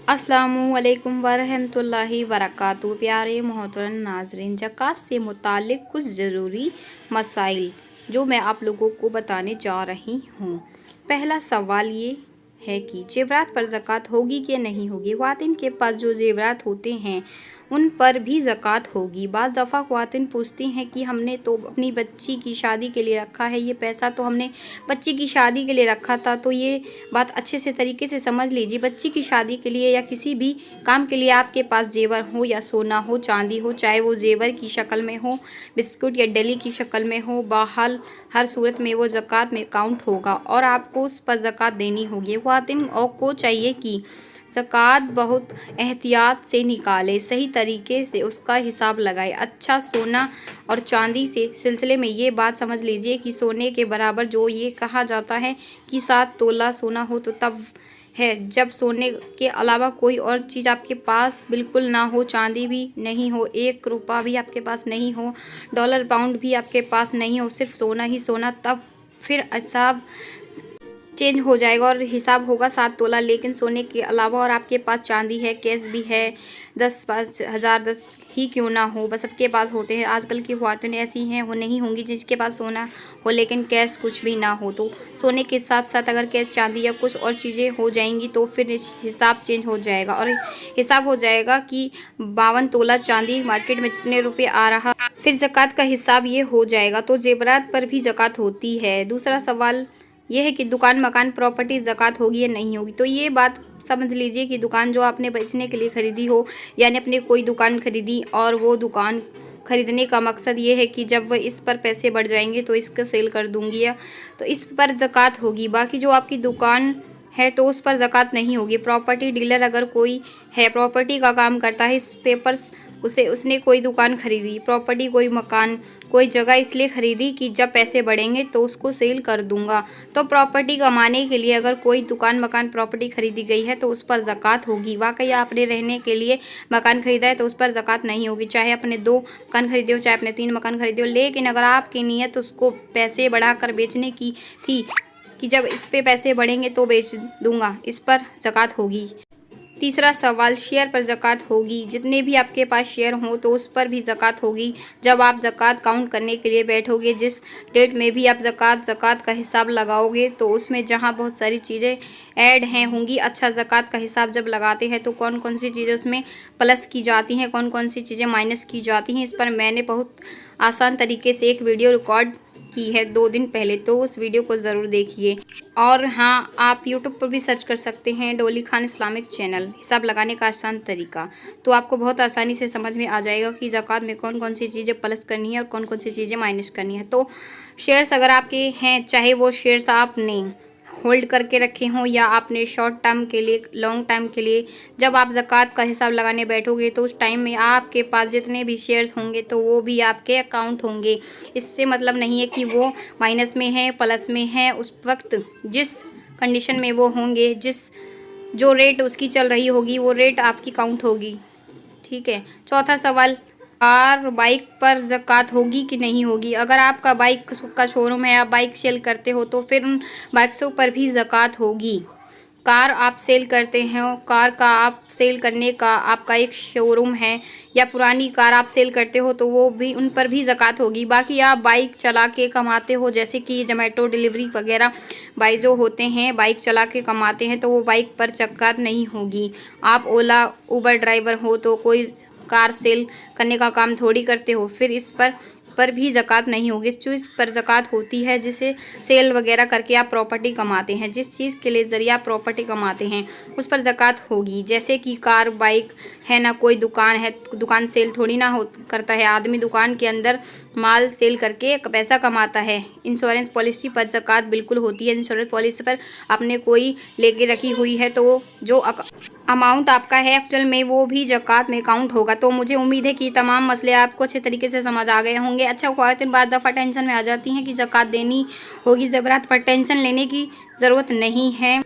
अस्सलामुअलैकुम वरहमतुल्लाहि वबरकातुहू। प्यारे मोहतरम नाज़रीन, ज़कात से मुतालिक कुछ ज़रूरी मसाइल जो मैं आप लोगों को बताने जा रही हूँ। पहला सवाल ये है कि जेवरात पर ज़कात होगी कि नहीं होगी। ख्वातीन के पास जो जेवरात होते हैं उन पर भी ज़कात होगी। बाज़ दफ़ा ख्वातीन पूछती हैं कि हमने तो अपनी बच्ची की शादी के लिए रखा है, ये पैसा तो हमने बच्ची की शादी के लिए रखा था। तो ये बात अच्छे से तरीके से समझ लीजिए। बच्ची की शादी के लिए या किसी भी काम के लिए आपके पास जेवर हो या सोना हो, चांदी हो, चाहे वो जेवर की शक्ल में हो, बिस्कुट या डली की शक्ल में हो, बहरहाल हर सूरत में वो ज़कात में काउंट होगा और आपको उस पर ज़कात देनी होगी। ख्वातीन को चाहिए कि ज़कात बहुत एहतियात से निकाले, सही तरीके से उसका हिसाब लगाए। अच्छा सोना और चांदी से सिलसिले में ये बात समझ लीजिए कि सोने के बराबर जो ये कहा जाता है कि 7 तोला सोना हो तो तब है जब सोने के अलावा कोई और चीज़ आपके पास बिल्कुल ना हो, चांदी भी नहीं हो, 1 रुपया भी आपके पास नहीं हो, डॉलर पाउंड भी आपके पास नहीं हो, सिर्फ सोना ही सोना, तब फिर हिसाब चेंज हो जाएगा और हिसाब होगा 7 तोला। लेकिन सोने के अलावा और आपके पास चांदी है, कैश भी है, 10-5 हज़ार 10 ही क्यों ना हो, बस सबके पास होते हैं। आजकल की ख्वातीन ऐसी हैं, वो नहीं होंगी जिसके पास सोना हो लेकिन कैश कुछ भी ना हो। तो सोने के साथ साथ अगर कैश, चांदी या कुछ और चीज़ें हो जाएंगी तो फिर हिसाब चेंज हो जाएगा और हिसाब हो जाएगा कि 52 तोला चांदी मार्केट में जितने रुपये आ रहा, फिर ज़कात का हिसाब ये हो जाएगा। तो जेवरात पर भी ज़कात होती है। दूसरा सवाल यह है कि दुकान, मकान, प्रॉपर्टी ज़कात होगी या नहीं होगी। तो ये बात समझ लीजिए कि दुकान जो आपने बेचने के लिए ख़रीदी हो, यानी अपने कोई दुकान ख़रीदी और वो दुकान ख़रीदने का मकसद ये है कि जब वह इस पर पैसे बढ़ जाएंगे तो इसका सेल कर दूंगी, या तो इस पर ज़कात होगी। बाकी जो आपकी दुकान है तो उस पर ज़कात नहीं होगी। प्रॉपर्टी डीलर अगर कोई है, प्रॉपर्टी का काम करता है, इस पेपर्स उसने कोई दुकान खरीदी, प्रॉपर्टी, कोई मकान, कोई जगह इसलिए ख़रीदी कि जब पैसे बढ़ेंगे तो उसको सेल कर दूंगा। तो प्रॉपर्टी कमाने के लिए अगर कोई दुकान, मकान, प्रॉपर्टी खरीदी गई है तो उस पर ज़कात होगी। वाकई आपने रहने के लिए मकान ख़रीदा है तो उस पर ज़कात नहीं होगी, चाहे अपने 2 मकान खरीदे हो, चाहे अपने 3 मकान खरीदे हो। लेकिन अगर आपकी नीयत उसको पैसे बढ़ाकर बेचने की थी कि जब इस पे पैसे बढ़ेंगे तो बेच दूंगा, इस पर ज़कात होगी। तीसरा सवाल, शेयर पर ज़कात होगी। जितने भी आपके पास शेयर हों तो उस पर भी ज़कात होगी। जब आप ज़कात काउंट करने के लिए बैठोगे, जिस डेट में भी आप ज़कात का हिसाब लगाओगे तो उसमें जहां बहुत सारी चीज़ें ऐड हैं होंगी। अच्छा, ज़कात का हिसाब जब लगाते हैं तो कौन कौन सी चीज़ें उसमें प्लस की जाती हैं, कौन कौन सी चीज़ें माइनस की जाती हैं, इस पर मैंने बहुत आसान तरीके से एक वीडियो रिकॉर्ड की है 2 दिन पहले, तो उस वीडियो को ज़रूर देखिए। और हाँ, आप यूट्यूब पर भी सर्च कर सकते हैं डोली खान इस्लामिक चैनल, हिसाब लगाने का आसान तरीका, तो आपको बहुत आसानी से समझ में आ जाएगा कि ज़कात में कौन कौन सी चीज़ें प्लस करनी है और कौन कौन सी चीज़ें माइनस करनी है। तो शेयर्स अगर आपके हैं, चाहे वो शेयर्स आपने होल्ड करके रखे हों या आपने शॉर्ट टर्म के लिए, लॉन्ग टाइम के लिए, जब आप ज़कात का हिसाब लगाने बैठोगे तो उस टाइम में आपके पास जितने भी शेयर्स होंगे तो वो भी आपके अकाउंट होंगे। इससे मतलब नहीं है कि वो माइनस में है, प्लस में है, उस वक्त जिस कंडीशन में वो होंगे, जो रेट उसकी चल रही होगी वो रेट आपकी काउंट होगी। ठीक है। चौथा सवाल, कार, बाइक पर ज़कात होगी कि नहीं होगी। अगर आपका बाइक का शोरूम है, आप बाइक सेल करते हो तो फिर उन बाइक्सों पर भी ज़कात होगी। कार आप सेल करते हैं, कार का आप सेल करने का आपका एक शोरूम है, या पुरानी कार आप सेल करते हो तो वो भी, उन पर भी ज़कात होगी। बाकी आप बाइक चला के कमाते हो, जैसे कि जोमेटो डिलीवरी वगैरह बाइक जो होते हैं, बाइक चला के कमाते हैं, तो वो बाइक पर ज़कात नहीं होगी। आप ओला, उबर ड्राइवर हो तो कोई कार सेल करने का काम थोड़ी करते हो, फिर इस पर भी ज़कात नहीं होगी। इस चीज़ पर ज़कात होती है जिसे सेल वगैरह करके आप प्रॉपर्टी कमाते हैं, जिस चीज़ के लिए ज़रिए आप प्रॉपर्टी कमाते हैं उस पर ज़कात होगी। जैसे कि कार, बाइक है ना, कोई दुकान है, दुकान सेल थोड़ी ना हो करता है, आदमी दुकान के अंदर माल सेल करके पैसा कमाता है। इंश्योरेंस पॉलिसी पर ज़कात बिल्कुल होती है। इंश्योरेंस पॉलिसी पर आपने कोई लेके रखी हुई है तो जो अमाउंट आपका है एक्चुअल में वो भी ज़कात में काउंट होगा। तो मुझे उम्मीद है कि तमाम मसले आपको अच्छे तरीके से समझ आ गए होंगे। अच्छा, ख्वातीन बाद दफ़ा टेंशन में आ जाती हैं कि ज़कात देनी होगी। ज़ेवरात पर टेंशन लेने की ज़रूरत नहीं है।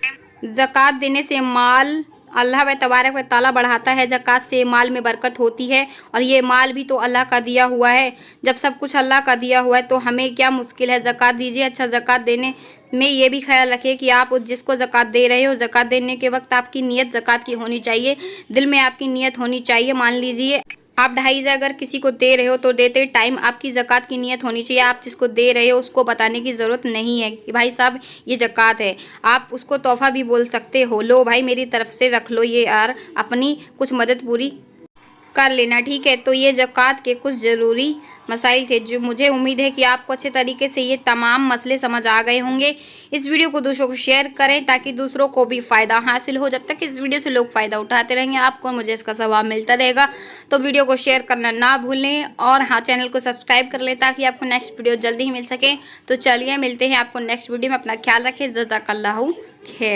ज़कात देने से माल अल्लाह व तबारक व ताला बढ़ाता है। ज़कात से माल में बरकत होती है और ये माल भी तो अल्लाह का दिया हुआ है। जब सब कुछ अल्लाह का दिया हुआ है तो हमें क्या मुश्किल है, ज़कात दीजिए। अच्छा, ज़कात देने में ये भी ख्याल रखिए कि आप जिसको ज़कात दे रहे हो, ज़कात देने के वक्त आपकी नीयत ज़कात की होनी चाहिए, दिल में आपकी नीयत होनी चाहिए। मान लीजिए आप 2.5 अगर किसी को दे रहे हो तो देते टाइम आपकी ज़कात की नीयत होनी चाहिए। आप जिसको दे रहे हो उसको बताने की ज़रूरत नहीं है कि भाई साहब ये ज़कात है। आप उसको तोहफ़ा भी बोल सकते हो, लो भाई मेरी तरफ से रख लो ये यार, अपनी कुछ मदद पूरी कर लेना, ठीक है। तो ये ज़कात के कुछ ज़रूरी मसाइल थे जो मुझे उम्मीद है कि आपको अच्छे तरीके से ये तमाम मसले समझ आ गए होंगे। इस वीडियो को दूसरों को शेयर करें ताकि दूसरों को भी फ़ायदा हासिल हो। जब तक इस वीडियो से लोग फ़ायदा उठाते रहेंगे आपको मुझे इसका सवाब मिलता रहेगा। तो वीडियो को शेयर करना ना भूलें और हाँ, चैनल को सब्सक्राइब कर लें ताकि आपको नेक्स्ट वीडियो जल्दी ही मिल सके। तो चलिए मिलते हैं आपको नेक्स्ट वीडियो में। अपना ख्याल रखें। जज़ाकल्लाहु खैर।